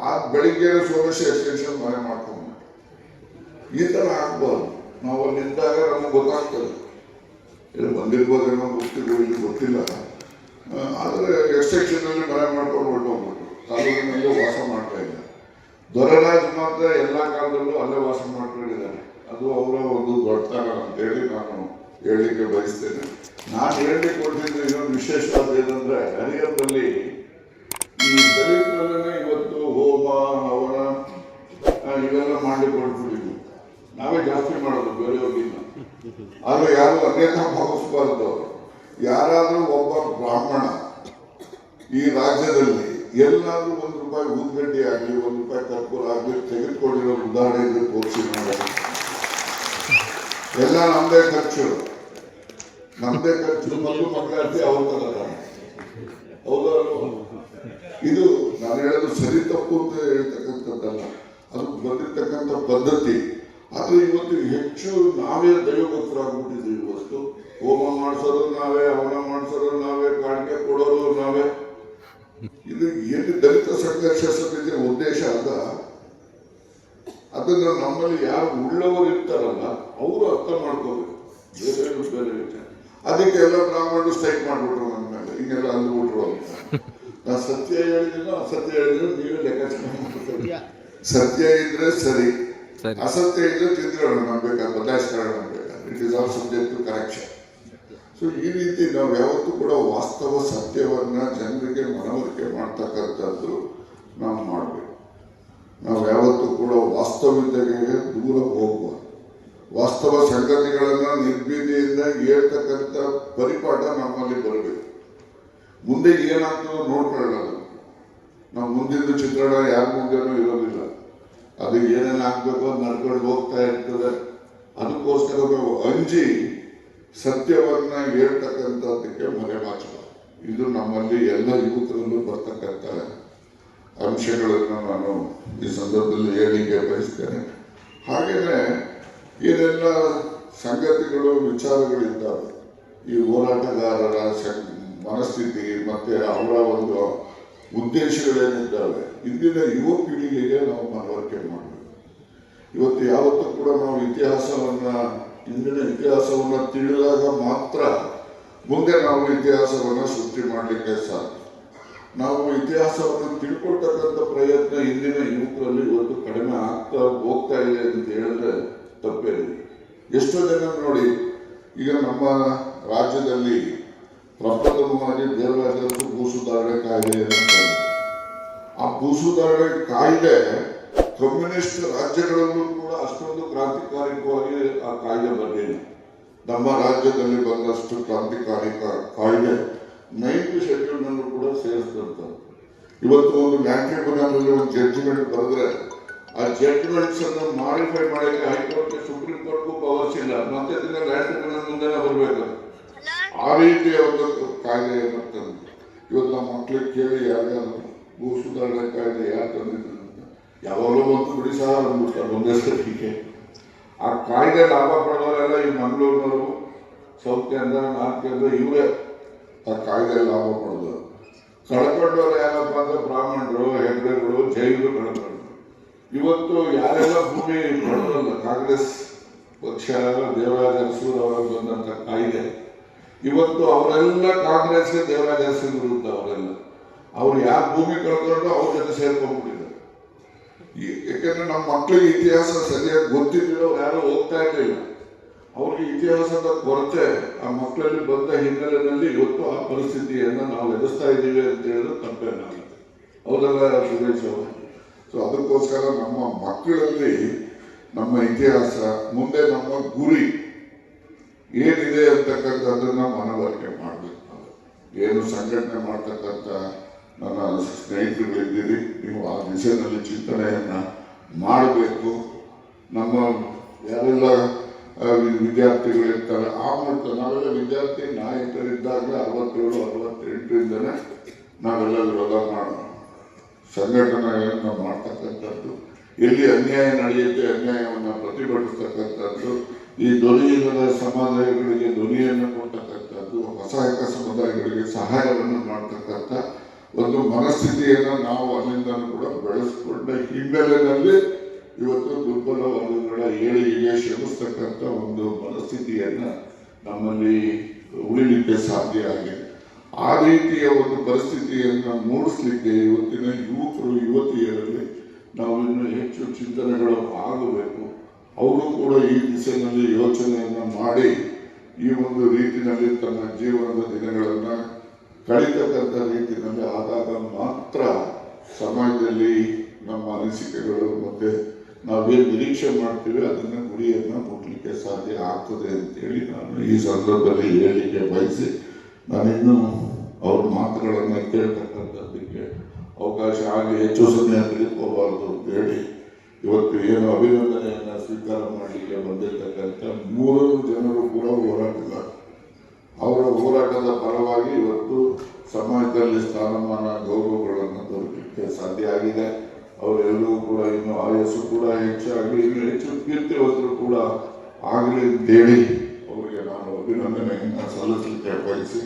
ಆ ಬೆಳಿಗ್ಗೆ ಸೋಮೇಶ್ ಎಕ್ಸ್ಟೆನ್ಷನ್ ಮನೆ ಮಾಡ್ಕೊಂಡು ಈ ಥರ ಆಗ್ಬಾರ್ದು. ನಾವು ಅಲ್ಲಿ ನಿಂತಾಗ ನಮಗೆ ಗೊತ್ತಾಗ್ತದೆ, ಇಲ್ಲಿ ಬಂದಿರ್ಬೋದೇನೋ ಮುಕ್ತಿಗಳು, ಇಲ್ಲಿ ಗೊತ್ತಿಲ್ಲ. ಆದರೆ ಎಕ್ಸ್ಟೆನ್ಷನ್ನಲ್ಲಿ ಮನೆ ಮಾಡ್ಕೊಂಡು ಹೊರಟೋಗ್ಬಿಟ್ಟು ಕಾಲೂರಿನಲ್ಲಿ ವಾಸ ಮಾಡ್ತಾ ಇಲ್ಲ. ದೊರೆರಾಜ್ ಮಾತ್ರ ಎಲ್ಲ ಕಾಲದಲ್ಲೂ ಅಲ್ಲೇ ವಾಸ ಮಾಡ್ಕೊಂಡಿದ್ದಾರೆ. ಅದು ಅವರ ಒಂದು ದೊಡ್ಡತನ ಅಂತೇಳಿ ನಾನು ಹೇಳಲಿಕ್ಕೆ ಬಯಸ್ತೇನೆ. ನಾನು ಹೇಳಲಿಕ್ಕೆ ಕೊಟ್ಟಿದ್ದು ಇನ್ನೊಂದು ವಿಶೇಷವಾದ ಏನಂದರೆ, ಹರಿಹರದಲ್ಲಿ ಈ ದಲಿತರಲ್ಲೇ ಇವತ್ತು ಹೋಮ ಹವನ ಇವೆಲ್ಲ ಮಾಡಲಿಕ್ಕೆ ಹೊರಟ್ಬಿಟ್ಟಿದ್ವಿ. ನಾವೇ ಜಾಸ್ತಿ ಮಾಡೋದು ಬೇರೆಯವ್ರಿಗಿನ್ನ. ಆದರೆ ಯಾರು ಅನ್ಯತಾ ಭಾವಿಸಬಾರ್ದು. ಯಾರಾದರೂ ಒಬ್ಬ ಬ್ರಾಹ್ಮಣ ಈ ರಾಜ್ಯದಲ್ಲಿ ಎಲ್ಲಾದರೂ ₹1 ಊದ್ಗಡ್ಡಿ ಆಗಲಿ, ₹1 ಕರ್ಪೂರ ಆಗಲಿ ತೆಗೆದುಕೊಂಡಿರೋ ಉದಾಹರಣೆ ಇದ್ರೆ ತೋರಿಸಿ ಮಾಡೋದು. ಎಲ್ಲ ನಮ್ಮದೇ ಖರ್ಚು ಮಕ್ಕಳು ಮಕ್ಕಳಾರ್ತಿ ಅವ್ರ ತರ. ಹೌದಾ? ಇದು ನಾನು ಹೇಳೋದು ಸರಿ ತಪ್ಪು ಅಂತ ಹೇಳ್ತಕ್ಕಂಥದ್ದಲ್ಲ, ಅದು ಬಂದಿರ್ತಕ್ಕಂಥ ಪದ್ಧತಿ. ಆದರೆ ಇವತ್ತು ಹೆಚ್ಚು ನಾವೇ ದೈವಭಕ್ತರಾಗ್ಬಿಟ್ಟಿದ್ದೀವಿ. ಇವತ್ತು ಹೋಮ ಮಾಡಿಸೋರು ನಾವೇ, ಹವನ ಮಾಡಿಸೋರು ನಾವೇ, ಕಾಣಿಕೆ ಕೊಡೋರು ನಾವೇ. ಇದು ಎಲ್ಲಿ ದಲಿತ ಸಂಘರ್ಷ ಸಮಿತಿಯ ಉದ್ದೇಶ ಅಲ್ಲ. ಅದನ್ನು ನಮ್ಮಲ್ಲಿ ಯಾರು ಉಳ್ಳವರು ಇರ್ತಾರಲ್ಲ ಅವರು ಅರ್ಥ ಮಾಡ್ಕೋಬೇಕು. ಬೇರೆ ವಿಚಾರ. ಅದಕ್ಕೆ ಎಲ್ಲ ಬ್ರಾಹ್ಮಣರು ಸ್ಟ್ರೈಕ್ ಮಾಡಿಬಿಟ್ರು ನನ್ನ ಮೇಲೆ, ಹಿಂಗೆಲ್ಲ ಅಂದ್ಬಿಟ್ರು ಅಂತ. ನಾನು ಸತ್ಯ ಹೇಳಿದಿಲ್ಲ, ಅಸತ್ಯ ಹೇಳಿದ್ರು ನೀವೇ ಲೆಕ್ಕಾಚಾರ ಮಾಡ್ತಾರೆ. ಸತ್ಯ ಇದ್ರೆ ಸರಿ, ಅಸತ್ಯ ಇದ್ರೆ ತಿದ್ದುಗಳನ್ನು ಮಾಡ್ಬೇಕಾದ್ರೆ, ಬದಲಾಯಿಸ್ಕೊಳ್ಳೋಣ ಮಾಡ್ಬೇಕಾದ್ರೆ. It is all subject to correction. So ಈ ರೀತಿ ನಾವು ಯಾವತ್ತೂ ಕೂಡ ವಾಸ್ತವ ಸತ್ಯವನ್ನು ಜನರಿಗೆ ಮನವರಿಕೆ ಮಾಡ್ತಕ್ಕಂಥದ್ದು ನಾವು ಮಾಡಬೇಕು. ನಾವು ಯಾವತ್ತೂ ಕೂಡ ವಾಸ್ತವಿಕತೆಗೆ ದೂರ ಹೋಗುವ, ವಾಸ್ತವ ಸಂಗತಿಗಳನ್ನು ನಿರ್ಭೀತಿಯಿಂದ ಹೇಳ್ತಕ್ಕಂಥ ಪರಿಪಾಠ ನಮ್ಮಲ್ಲಿ ಬರಬೇಕು. ಮುಂದೆ ಏನಾಗ್ತದೋ ನೋಡ್ಕೊಳ್ಳೋದು. ನಾವು ಮುಂದಿನ ಚಿತ್ರಣ ಯಾರ ಮುಂದೆನೂ ಇರೋದಿಲ್ಲ. ಅದು ಏನೇನು ಆಗ್ಬೇಕು ಅದು ನಡ್ಕೊಂಡು ಹೋಗ್ತಾ ಇರ್ತದೆ. ಅದಕ್ಕೋಸ್ಕರ ನಾವು ಅಂಜಿ ಸತ್ಯವನ್ನ ಹೇಳ್ತಕ್ಕಂಥದ್ದಕ್ಕೆ ಮರೆಮಾಚಬಾರದು. ಇದು ನಮ್ಮಲ್ಲಿ ಎಲ್ಲ ಯುವಕರಲ್ಲೂ ಬರ್ತಕ್ಕಂಥ ಅಂಶಗಳನ್ನು ನಾನು ಈ ಸಂದರ್ಭದಲ್ಲಿ ಹೇಳಲಿಕ್ಕೆ ಬಯಸ್ತೇನೆ. ಹಾಗೆಯೇ ಏನೆಲ್ಲ ಸಂಗತಿಗಳು ವಿಚಾರಗಳಿದ್ದಾವೆ ಈ ಹೋರಾಟಗಾರರ ಮನಸ್ಥಿತಿ ಮತ್ತು ಅವರ ಒಂದು ಉದ್ದೇಶಗಳೇನಿದ್ದಾವೆ ಇಂದಿನ ಯುವ ಪೀಳಿಗೆಗೆ ನಾವು ಮನವರಿಕೆ ಮಾಡಬೇಕು. ಇವತ್ತು ಯಾವತ್ತೂ ಕೂಡ ನಾವು ಇಂದಿನ ಇತಿಹಾಸವನ್ನು ತಿಳಿದಾಗ ಮಾತ್ರ ಮುಂದೆ ನಾವು ಇತಿಹಾಸವನ್ನು ಸೃಷ್ಟಿ ಮಾಡಲಿಕ್ಕೆ ಸಾಧ್ಯ. ನಾವು ಇತಿಹಾಸವನ್ನು ತಿಳ್ಕೊಳ್ತಕ್ಕಂಥ ಪ್ರಯತ್ನ ಇಂದಿನ ಯುವಕರಲ್ಲಿ ಇವತ್ತು ಕಡಿಮೆ ಹೋಗ್ತಾ ಇದೆ ಅಂತ ಹೇಳಿದ್ರೆ ತಪ್ಪೇನಿಲ್ಲ. ಎಷ್ಟೋ ಜನ ನೋಡಿ, ಈಗ ನಮ್ಮ ರಾಜ್ಯದಲ್ಲಿ ಪ್ರಪ್ರಥಮವಾಗಿ ದೇವರಾಜರು ಭೂ ಸುಧಾರಣೆ ಕಾಯ್ದೆ ಅಂತ, ಆ ಭೂ ಸುಧಾರಣೆ ಕಾಯ್ದೆ ಕಮ್ಯುನಿಸ್ಟ್ ರಾಜ್ಯಗಳಲ್ಲೂ ಕೂಡ ಅಷ್ಟೊಂದು ಕ್ರಾಂತಿಕಾರಿಕವಾಗಿ ಆ ಕಾಯ್ದೆ ಬರಲಿಲ್ಲ. ನಮ್ಮ ರಾಜ್ಯದಲ್ಲಿ ಬಂದಷ್ಟು ಕ್ರಾಂತಿಕಾರಿಕ ಕಾಯ್ದೆ 9th ಶೆಡ್ಯೂಲ್ನಲ್ಲೂ ಕೂಡ ಸೇರಿಸ್ತಾರೆ. ಇವತ್ತು ಒಂದು ಮ್ಯಾಟ್ರಿಮೋನಿಯಲ್ಲಿ ಒಂದು ಜಡ್ಜ್ಮೆಂಟ್ ಬರೆದ್ರೆ ಆ ಜಡ್ಜ್ಮೆಂಟ್ಸ್ ಅನ್ನು ಮಾಡಿಫೈ ಮಾಡಲಿಕ್ಕೆ ಹೈಕೋರ್ಟ್ ಸುಪ್ರೀಂ ಕೋರ್ಟ್ಗೂ ಪವರ್ಸ್ ಇಲ್ಲ, ಮತ್ತೆ ಮ್ಯಾಟ್ರಿಮೋನಿಯಲ್ ಮುಂದೆನೇ ಬರಬೇಕು. ಆ ರೀತಿಯ ಒಂದು ಕಾಯ್ದೆಯನ್ನು ತಂದು ಇವತ್ತು ನಮ್ಮ ಮಕ್ಕಳಿಗೆ ಕೇಳಿ ಯಾರ್ಯಾರು ಭೂ ಸುಧಾರಣೆ ಕಾಯ್ದೆ ಯಾರು ತಂದಿದ್ರು ಅಂತ ಯಾವಾಗಲೂ ಒಂದು ಬಿಡಿ ಸಹ ಅಂದ್ಬಿಡ್ತಾರೆ ಒಂದೇ ಸರಿಗೆ. ಆ ಕಾಯ್ದೆ ಲಾಭ ಪಡೆದವರೆಲ್ಲ ಈ ಮಂಗಳೂರಿನವರು, ಸೌತ್ ಕೇಂದ್ರ, ನಾರ್ತ್ ಕೇಂದ್ರ ಇವರೇ ಆ ಕಾಯ್ದೆ ಲಾಭ ಪಡೆದವರು. ಕಳ್ಕೊಂಡವ್ರು ಯಾರಪ್ಪ ಅಂದ್ರೆ ಬ್ರಾಹ್ಮಣರು, ಹೆಗ್ಡೆಗಳು, ಜೈನರು ಕಳ್ಕೊಂಡ್ರು. ಇವತ್ತು ಯಾರೆಲ್ಲ ಭೂಮಿ ಪಡೆದಲ್ಲ, ಕಾಂಗ್ರೆಸ್ ಪಕ್ಷ ದೇವರಾಜ ಅರಸೂರು ಅವರ ಬಂದಂತ ಕಾಯ್ದೆ, ಇವತ್ತು ಅವರೆಲ್ಲ ಕಾಂಗ್ರೆಸ್ಗೆ ದೇವರಾಜ ಅರಸೂರು ವಿರುದ್ಧ ಅವ್ರು ಯಾರು ಭೂಮಿ ಕಳ್ಕೊಂಡು ಅವ್ರ ಜೊತೆ ಸೇರ್ಕೊಂಡ್ಬಿಟ್ಟಿದ್ದಾರೆ. ಯಾಕಂದ್ರೆ ನಮ್ಮ ಮಕ್ಕಳಿಗೆ ಇತಿಹಾಸ ಸರಿಯಾಗಿ ಗೊತ್ತಿದ್ರು ಯಾರು ಹೋಗ್ತಾ ಇರಲಿಲ್ಲ. ಅವ್ರಿಗೆ ಇತಿಹಾಸದ ಕೊರತೆ ಆ ಮಕ್ಕಳಲ್ಲಿ ಬಂದ ಹಿನ್ನೆಲೆಯಲ್ಲಿ ಇವತ್ತು ಆ ಪರಿಸ್ಥಿತಿಯನ್ನು ನಾವು ಎದುರಿಸ್ತಾ ಇದ್ದೀವಿ ಅಂತ ಹೇಳಿದ್ರೆ ತಪ್ಪೇನ, ಹೌದಲ್ಲ ಸುರೇಶ್ ಅವರು? ಸೊ ಅದಕ್ಕೋಸ್ಕರ ನಮ್ಮ ಮಕ್ಕಳಲ್ಲಿ ನಮ್ಮ ಇತಿಹಾಸ, ಮುಂದೆ ನಮ್ಮ ಗುರಿ ಏನಿದೆ ಅಂತಕ್ಕಂಥದ್ದನ್ನ ಮನವರಿಕೆ ಮಾಡಬೇಕು. ಏನು ಸಂಘಟನೆ ಮಾಡ್ತಕ್ಕಂಥ ನನ್ನ ಸ್ನೇಹಿತರುಗಳಿದ್ದೀರಿ, ನೀವು ಆ ದಿಶೆಯಲ್ಲಿ ಚಿಂತನೆಯನ್ನ ಮಾಡಬೇಕು. ನಮ್ಮ ಯಾರೆಲ್ಲ ವಿದ್ಯಾರ್ಥಿಗಳಿರ್ತಾರೆ ಆ ಮೂಲಕ ನಾವೆಲ್ಲ ವಿದ್ಯಾರ್ಥಿ ನಾಯಕರಿದ್ದಾಗಲೇ 67, 68ರಿಂದನೇ ನಾವೆಲ್ಲ ವಿರೋಧ ಸಂಘಟನೆಗಳನ್ನು ಮಾಡ್ತಕ್ಕಂಥದ್ದು, ಎಲ್ಲಿ ಅನ್ಯಾಯ ನಡೆಯುತ್ತೆ ಅನ್ಯಾಯವನ್ನು ಪ್ರತಿಭಟಿಸ್ತಕ್ಕಂಥದ್ದು, ಈ ಧ್ವನಿಯಿಲ್ಲದ ಸಮುದಾಯಗಳಿಗೆ ಧ್ವನಿಯನ್ನು ಕೊಡ್ತಕ್ಕಂಥದ್ದು, ಅಸಹಾಯಕ ಸಮುದಾಯಗಳಿಗೆ ಸಹಾಯವನ್ನು ಮಾಡ್ತಕ್ಕಂಥ ಒಂದು ಮನಸ್ಥಿತಿಯನ್ನು ನಾವು ಅಲ್ಲಿಂದ ಕೂಡ ಬೆಳೆಸ್ಕೊಂಡ ಹಿನ್ನೆಲೆಯಲ್ಲಿ ಇವತ್ತು ದುರ್ಬಲ ವರ್ಗಗಳ ಏಳಿಗೆಗೆ ಶ್ರಮಿಸ್ತಕ್ಕಂಥ ಒಂದು ಮನಸ್ಥಿತಿಯನ್ನು ನಮ್ಮಲ್ಲಿ ಉಳಿಲಿಕ್ಕೆ ಸಾಧ್ಯ ಆಗಿದೆ. ಆ ರೀತಿಯ ಒಂದು ಪರಿಸ್ಥಿತಿಯನ್ನು ಮೂಡಿಸ್ಲಿಕ್ಕೆ ಇವತ್ತಿನ ಯುವಕರು ಯುವತಿಯರಲ್ಲಿ ನಾವು ಇನ್ನೂ ಹೆಚ್ಚು ಚಿಂತನೆಗಳು ಆಗಬೇಕು. ಅವರು ಕೂಡ ಈ ದಿಸೆಯಲ್ಲಿ ಯೋಚನೆಯನ್ನು ಮಾಡಿ ಈ ಒಂದು ರೀತಿಯಲ್ಲಿ ತನ್ನ ಜೀವನದ ದಿನಗಳನ್ನು ಕಳೀತಕ್ಕಂಥ ರೀತಿಯಲ್ಲಿ ಆದಾಗ ಮಾತ್ರ ಸಮಾಜದಲ್ಲಿ ನಮ್ಮ ಅನಿಸಿಕೆಗಳು ಮತ್ತು ನಾವೇನು ನಿರೀಕ್ಷೆ ಮಾಡ್ತೀವಿ ಅದನ್ನು ಗುರಿಯನ್ನು ಮುಟ್ಲಿಕ್ಕೆ ಸಾಧ್ಯ ಆಗ್ತದೆ ಅಂತೇಳಿ ನಾನು ಈ ಸಂದರ್ಭದಲ್ಲಿ ಹೇಳಲಿಕ್ಕೆ ಬಯಸಿ, ನಾನಿನ್ನೂ ಅವ್ರ ಮಾತುಗಳನ್ನು ಕೇಳ್ತಕ್ಕಂಥದ್ದಕ್ಕೆ ಅವಕಾಶ ಆಗಿ ಹೆಚ್ಚು ಸಮಯ ತೆಗೆದುಕೋಬಾರ್ದು ಅಂತ ಹೇಳಿ ಇವತ್ತು ಏನು ಅಭಿನಂದನೆಯನ್ನು ಸ್ವೀಕಾರ ಮಾಡಲಿಕ್ಕೆ ಬಂದಿರತಕ್ಕಂಥ 3 ಜನರು ಕೂಡ ಹೋರಾಟಗಾರ. ಅವರ ಹೋರಾಟದ ಫಲವಾಗಿ ಇವತ್ತು ಸಮಾಜದಲ್ಲಿ ಸ್ಥಾನಮಾನ ಗೌರವಗಳನ್ನು ದೊರಕಲಿಕ್ಕೆ ಸಾಧ್ಯ ಆಗಿದೆ. ಅವರೆಲ್ಲರೂ ಕೂಡ ಇನ್ನು ಆಯಸ್ಸು ಕೂಡ ಹೆಚ್ಚಾಗಿ ಇನ್ನು ಹೆಚ್ಚು ಕೀರ್ತಿವಂತರು ಕೂಡ ಆಗಲಿ ಅಂತೇಳಿ ಅವರಿಗೆ ನಾನು ಅಭಿನಂದನೆಯನ್ನು ಸಲ್ಲಿಸಲಿಕ್ಕೆ ಬಯಸಿ,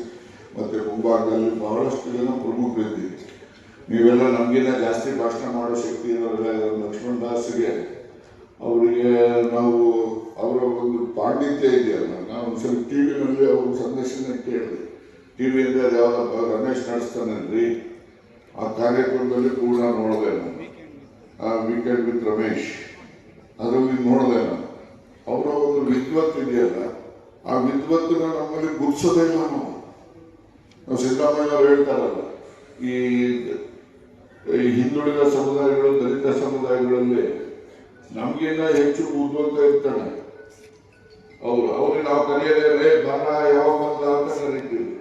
ಮತ್ತು ಮುಂಭಾಗದಲ್ಲಿ ಬಹಳಷ್ಟು ಜನ ಪ್ರಮುಖರಿದ್ದೀರಿ. ನೀವೆಲ್ಲ ನಮಗಿನ್ನ ಜಾಸ್ತಿ ಭಾಷಣ ಮಾಡೋ ಶಕ್ತಿ ಇರೋರೆಲ್ಲ ಲಕ್ಷ್ಮಣ್ ದಾಸ್ಗೆ ಅವರಿಗೆ ನಾವು ಅವರ ಒಂದು ಪಾಂಡಿತ್ಯ ಇದೆಯಲ್ಲ, ನಾವು ಒಂದ್ಸಲ ಟಿವಿನಲ್ಲಿ ಅವರು ಸಂದರ್ಶನ ಕೇಳಿದೆ. ಟಿವಿಯಿಂದ ಯಾವ್ದಪ್ಪ ರಮೇಶ್ ನಡೆಸ್ತಾನಲ್ರಿ, ಆ ಕಾರ್ಯಕ್ರಮದಲ್ಲಿ ಕೂಡ ನೋಡಿದೆ ನಾನು, ಆ ವೀಕೆಂಡ್ ವಿತ್ ರಮೇಶ್, ಅದರಲ್ಲಿ ನೋಡಿದೆ ನಾನು. ಅವರ ಒಂದು ವಿದ್ವತ್ ಇದೆಯಲ್ಲ, ಆ ವಿದ್ವತ್ತನ್ನ ನಮ್ಮಲ್ಲಿ ಗುರುಸೋದೇ ಇಲ್ಲ. ನಾವು ಸಿದ್ದರಾಮಯ್ಯ ಅವರು ಹೇಳ್ತಾರಲ್ಲ, ಈ ಹಿಂದುಳಿದ ಸಮುದಾಯಗಳು, ದಲಿತ ಸಮುದಾಯಗಳಲ್ಲಿ ನಮಗಿನ್ನ ಹೆಚ್ಚು ಉದ್ವಂತ ಇರ್ತಾನೆ. ಅವ್ರಿಗೆ ನಾವು ಕರೆಯದೇ ಬಾರ ಯಾವಾಗ ಬಂದ ಅಂತ ಕರಿತೀವಿ.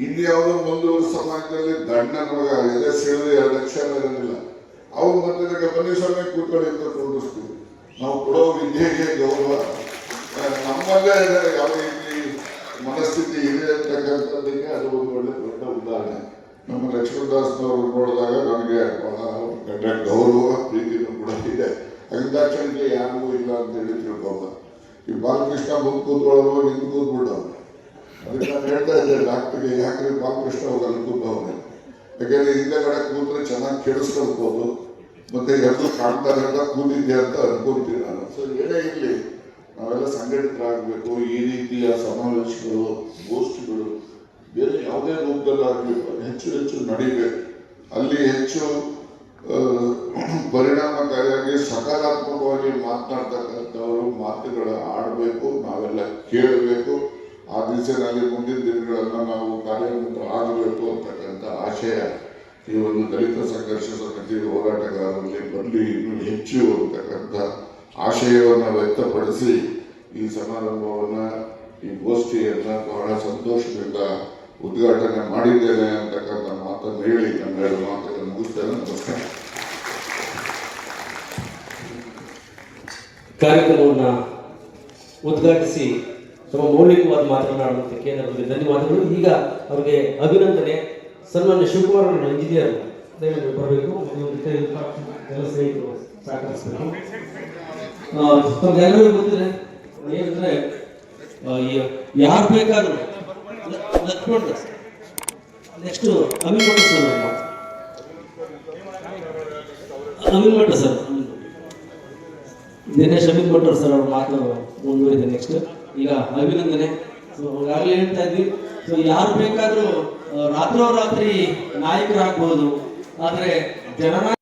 ಇಲ್ಲಿ ಯಾವುದೋ ಒಂದು ಸಮಾಜದಲ್ಲಿ ದಂಡ ನಮಗ ಎದೆ ಸೆಳೆದು 2 ಲಕ್ಷ ಇರೋದಿಲ್ಲ, ಅವ್ರ ಮಧ್ಯದಾಗ ಬನ್ನಿ ಸ್ವಾಮಿ ಕೂತ್ಕೊಳ್ಳಿ ಅಂತ ತೋರಿಸ್ತೀವಿ. ನಾವು ಕೊಡೋ ವಿದ್ಯೆಗೆ ಗೌರವ ನಮ್ಮಲ್ಲೇ ಯಾವ ರೀತಿ ಮನಸ್ಥಿತಿ ಇದೆ ಅಂತಕ್ಕಂಥದ್ದಕ್ಕೆ ಅದು ಒಂದು ಒಳ್ಳೆ ದೊಡ್ಡ ಉದಾಹರಣೆ. ನಮ್ಮ ಲಕ್ಷ್ಮಣದಾಸ್ನವರು ನೋಡಿದಾಗ ನನಗೆ ಬಹಳ ಗೌರವ ಪ್ರೀತಿನೂ ಕೂಡ ಇದೆ. ಅಗಿದಾಕ್ಷಣಿಕೆ ಯಾರಿಗೂ ಇಲ್ಲ ಅಂತ ಹೇಳಿ ತಿಳ್ಕೊಂಡ. ಈ ಬಾಲಕೃಷ್ಣ ಮುಂದೆ ಕೂತ್ಕೊಳ್ಳೋರು ನಿಂತು ಕೂತ್ಬಿಟ್ಟವ್ರು. ಅದಕ್ಕೆ ನಾನು ಹೇಳ್ತಾ ಇದ್ದೆ ಡಾಕ್ಟರ್ಗೆ, ಯಾಕ್ರೆ ಬಾಲಕೃಷ್ಣ ಹೋಗಿ ಅಲ್ಲಿ ಕೂತವ್ರೆ, ಯಾಕೆಂದ್ರೆ ಹಿಂದೆಗಡೆ ಕೂತ್ರೆ ಚೆನ್ನಾಗಿ ಕೇಳಿಸ್ಕೊಳ್ಬೋದು, ಮತ್ತೆ ಎಲ್ಲರೂ ಕಾಣ್ತಾರೆ ಅಂತ ಕೂತಿದ್ದೆ ಅಂತ ಅನ್ಕೊಂತೀನಿ ನಾನು. ಸೊ ಏನೇ ಇರಲಿ, ನಾವೆಲ್ಲ ಸಂಘಟಿತರಾಗಬೇಕು. ಈ ರೀತಿಯ ಸಮಾವೇಶಗಳು, ಗೋಷ್ಠಿಗಳು ಬೇರೆ ಯಾವುದೇ ರೂಪದಲ್ಲಾಗಬೇಕು, ಹೆಚ್ಚು ಹೆಚ್ಚು ನಡೀಬೇಕು. ಅಲ್ಲಿ ಹೆಚ್ಚು ಪರಿಣಾಮಕಾರಿಯಾಗಿ ಸಕಾರಾತ್ಮಕವಾಗಿ ಮಾತನಾಡ್ತಕ್ಕಂಥವರು ಮಾತುಗಳ ಆಡಬೇಕು, ನಾವೆಲ್ಲ ಕೇಳಬೇಕು. ಆ ದಿಸೆಯಲ್ಲಿ ಮುಂದಿನ ದಿನಗಳನ್ನು ನಾವು ಕಾರ್ಯೋನ್ಮುಖ ಆಗಬೇಕು ಅಂತಕ್ಕಂಥ ಆಶಯ ಈ ಒಂದು ದಲಿತ ಸಂಘರ್ಷ ಸಮಿತಿ ಹೋರಾಟಗಾರರಲ್ಲಿ ಬರಲಿ, ಇನ್ನೂ ಹೆಚ್ಚು ಅಂತಕ್ಕಂಥ ಆಶಯವನ್ನು ವ್ಯಕ್ತಪಡಿಸಿ ಈ ಸಮಾರಂಭವನ್ನು, ಈ ಗೋಷ್ಠಿಯನ್ನು ಬಹಳ ಸಂತೋಷದಿಂದ ಉದ್ಘಾಟನೆ ಮಾಡಿದ್ದೇನೆ ಅಂತಕ್ಕಂಥ ಮಾತನ್ನು ಹೇಳಿ ನನ್ನ 2 ಮಾತನ್ನು ಮುಗಿಸ್ತೇನೆ. ನಮಸ್ಕಾರ. ಕಾರ್ಯಕ್ರಮವನ್ನು ಉದ್ಘಾಟಿಸಿ ತಮ್ಮ ಮೌಲಿಕವಾದ ಮಾತನಾಡುವಂತೆ ಕೇಂದ್ರದಲ್ಲಿ ಧನ್ಯವಾದಗಳು. ಈಗ ಅವರಿಗೆ ಅಭಿನಂದನೆ. ಸನ್ಮಾನ್ಯ ಶಿವಕುಮಾರ್ ಅವರು ಇಂಜಿನಿಯರ್ ದಯವಿಟ್ಟು ಬರಬೇಕು. ಎಲ್ಲ ಸ್ನೇಹಿತರು ಸಹಕರಿಸಬೇಕು. ತಮ್ಗೆಲ್ಲರಿಗೂ ಗೊತ್ತಿದೆ ಏನಂದ್ರೆ, ಯಾರು ಬೇಕಾದರೂ ನೆಕ್ಸ್ಟ್ ಅಮೀನ್ ಮಠ ಸರ್, ದಿನೇಶ್ ಅಮೀನ್ ಮಠ ಸರ್ ಅವ್ರ ಮಾತು ಮುಂದುವರಿದೆ. ನೆಕ್ಸ್ಟ್ ಈಗ ಅಭಿನಂದನೆ. ಸೊ ಈಗಾಗಲೇ ಹೇಳ್ತಾ ಇದ್ವಿ, ಸೊ ಯಾರು ಬೇಕಾದರೂ ರಾತ್ರೋರಾತ್ರಿ ನಾಯಕರಾಗ್ಬೋದು, ಆದರೆ ಜನನಾಯಕ